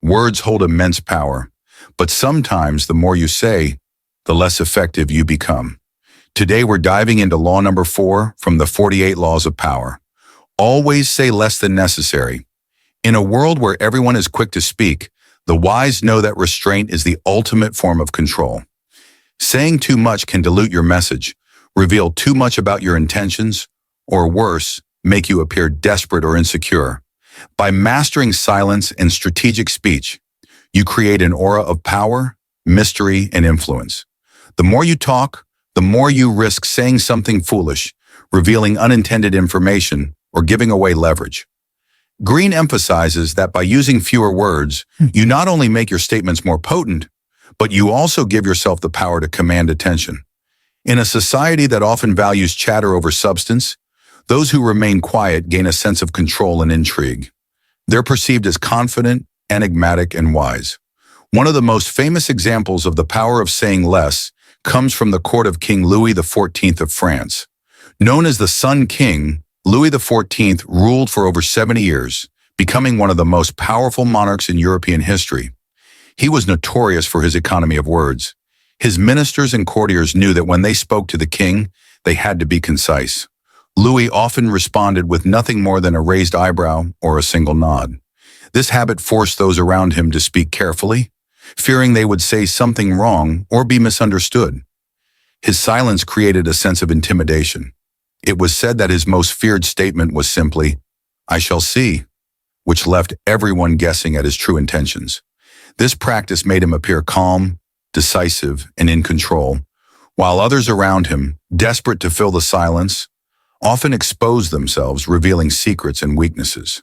Words hold immense power, but sometimes the more you say, the less effective you become. Today we're diving into law number 4 from the 48 Laws of Power. Always say less than necessary. In a world where everyone is quick to speak, the wise know that restraint is the ultimate form of control. Saying too much can dilute your message, reveal too much about your intentions, or worse, make you appear desperate or insecure. By mastering silence and strategic speech, you create an aura of power, mystery, and influence. The more you talk, the more you risk saying something foolish, revealing unintended information, or giving away leverage. Green emphasizes that by using fewer words, you not only make your statements more potent, but you also give yourself the power to command attention. In a society that often values chatter over substance, those who remain quiet gain a sense of control and intrigue. They're perceived as confident, enigmatic, and wise. One of the most famous examples of the power of saying less comes from the court of King Louis XIV of France. Known as the Sun King, Louis XIV ruled for over 70 years, becoming one of the most powerful monarchs in European history. He was notorious for his economy of words. His ministers and courtiers knew that when they spoke to the king, they had to be concise. Louis often responded with nothing more than a raised eyebrow or a single nod. This habit forced those around him to speak carefully, fearing they would say something wrong or be misunderstood. His silence created a sense of intimidation. It was said that his most feared statement was simply, "I shall see," which left everyone guessing at his true intentions. This practice made him appear calm, decisive, and in control, while others around him, desperate to fill the silence, often exposed themselves, revealing secrets and weaknesses.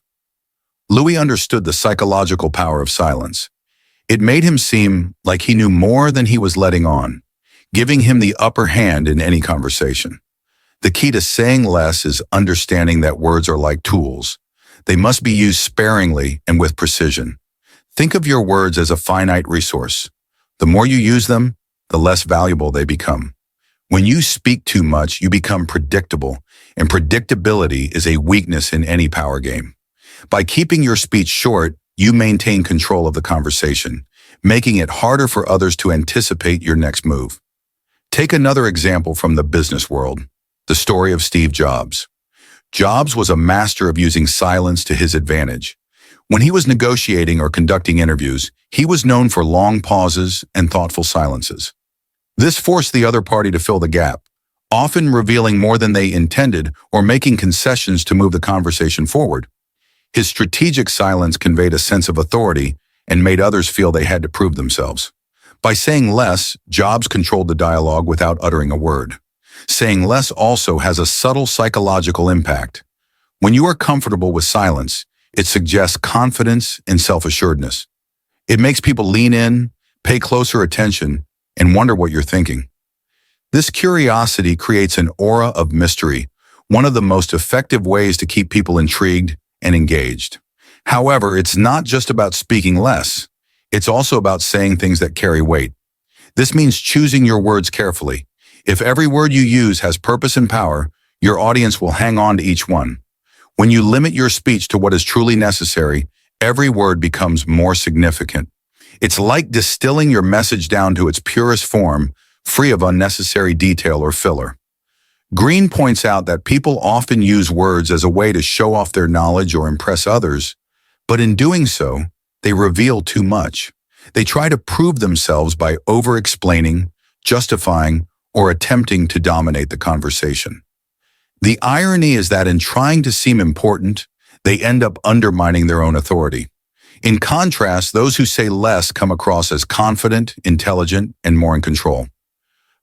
Louis understood the psychological power of silence. It made him seem like he knew more than he was letting on, giving him the upper hand in any conversation. The key to saying less is understanding that words are like tools. They must be used sparingly and with precision. Think of your words as a finite resource. The more you use them, the less valuable they become. When you speak too much, you become predictable, and predictability is a weakness in any power game. By keeping your speech short, you maintain control of the conversation, making it harder for others to anticipate your next move. Take another example from the business world, the story of Steve Jobs. Jobs was a master of using silence to his advantage. When he was negotiating or conducting interviews, he was known for long pauses and thoughtful silences. This forced the other party to fill the gap, often revealing more than they intended or making concessions to move the conversation forward. His strategic silence conveyed a sense of authority and made others feel they had to prove themselves. By saying less, Jobs controlled the dialogue without uttering a word. Saying less also has a subtle psychological impact. When you are comfortable with silence, it suggests confidence and self-assuredness. It makes people lean in, pay closer attention, and wonder what you're thinking. This curiosity creates an aura of mystery, one of the most effective ways to keep people intrigued and engaged. However, it's not just about speaking less. It's also about saying things that carry weight. This means choosing your words carefully. If every word you use has purpose and power, your audience will hang on to each one. When you limit your speech to what is truly necessary, every word becomes more significant. It's like distilling your message down to its purest form, free of unnecessary detail or filler. Green points out that people often use words as a way to show off their knowledge or impress others, but in doing so, they reveal too much. They try to prove themselves by over-explaining, justifying, or attempting to dominate the conversation. The irony is that in trying to seem important, they end up undermining their own authority. In contrast, those who say less come across as confident, intelligent, and more in control.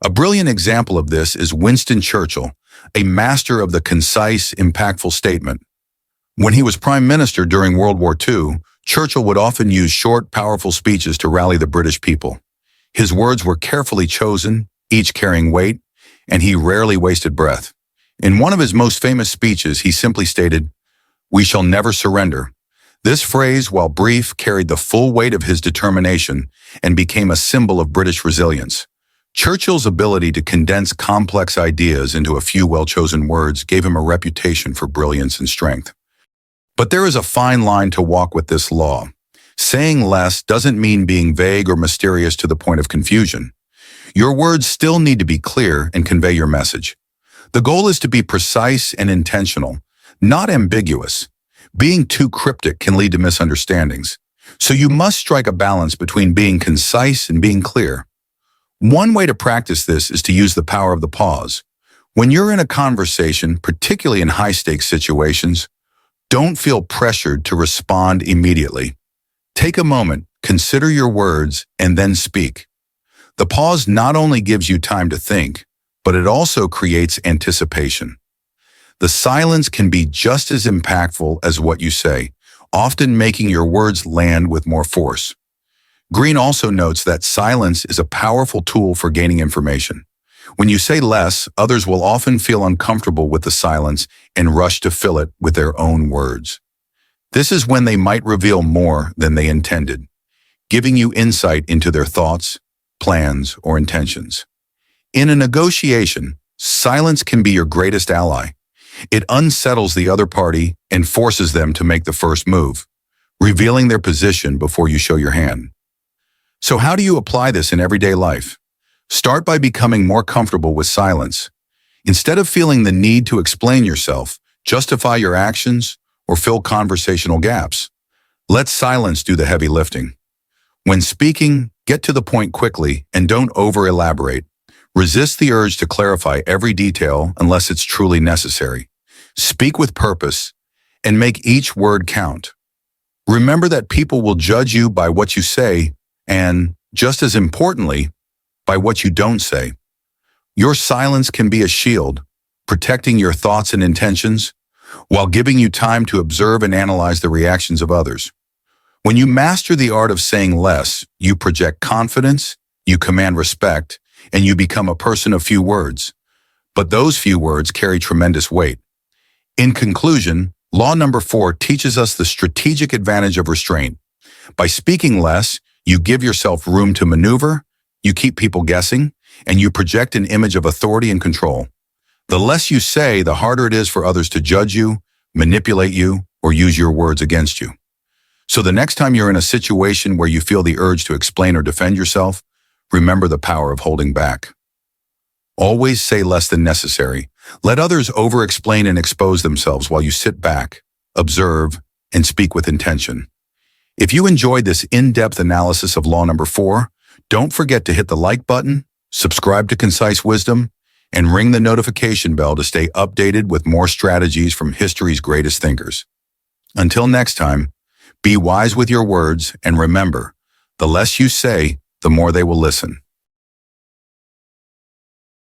A brilliant example of this is Winston Churchill, a master of the concise, impactful statement. When he was Prime Minister during World War II, Churchill would often use short, powerful speeches to rally the British people. His words were carefully chosen, each carrying weight, and he rarely wasted breath. In one of his most famous speeches, he simply stated, "We shall never surrender." This phrase, while brief, carried the full weight of his determination and became a symbol of British resilience. Churchill's ability to condense complex ideas into a few well-chosen words gave him a reputation for brilliance and strength. But there is a fine line to walk with this law. Saying less doesn't mean being vague or mysterious to the point of confusion. Your words still need to be clear and convey your message. The goal is to be precise and intentional, not ambiguous. Being too cryptic can lead to misunderstandings. So you must strike a balance between being concise and being clear. One way to practice this is to use the power of the pause. When you're in a conversation, particularly in high-stakes situations, don't feel pressured to respond immediately. Take a moment, consider your words, and then speak. The pause not only gives you time to think, but it also creates anticipation. The silence can be just as impactful as what you say, often making your words land with more force. Green also notes that silence is a powerful tool for gaining information. When you say less, others will often feel uncomfortable with the silence and rush to fill it with their own words. This is when they might reveal more than they intended, giving you insight into their thoughts, plans, or intentions. In a negotiation, silence can be your greatest ally. It unsettles the other party and forces them to make the first move, revealing their position before you show your hand. So how do you apply this in everyday life? Start by becoming more comfortable with silence. Instead of feeling the need to explain yourself, justify your actions, or fill conversational gaps, let silence do the heavy lifting. When speaking, get to the point quickly and don't over-elaborate. Resist the urge to clarify every detail unless it's truly necessary. Speak with purpose and make each word count. Remember that people will judge you by what you say and, just as importantly, by what you don't say. Your silence can be a shield, protecting your thoughts and intentions, while giving you time to observe and analyze the reactions of others. When you master the art of saying less, you project confidence, you command respect, and you become a person of few words. But those few words carry tremendous weight. In conclusion, law number 4 teaches us the strategic advantage of restraint. By speaking less, you give yourself room to maneuver, you keep people guessing, and you project an image of authority and control. The less you say, the harder it is for others to judge you, manipulate you, or use your words against you. So the next time you're in a situation where you feel the urge to explain or defend yourself, remember the power of holding back. Always say less than necessary. Let others over-explain and expose themselves while you sit back, observe, and speak with intention. If you enjoyed this in-depth analysis of law number 4, don't forget to hit the like button, subscribe to Concise Wisdom, and ring the notification bell to stay updated with more strategies from history's greatest thinkers. Until next time, be wise with your words and remember, the less you say, the more they will listen.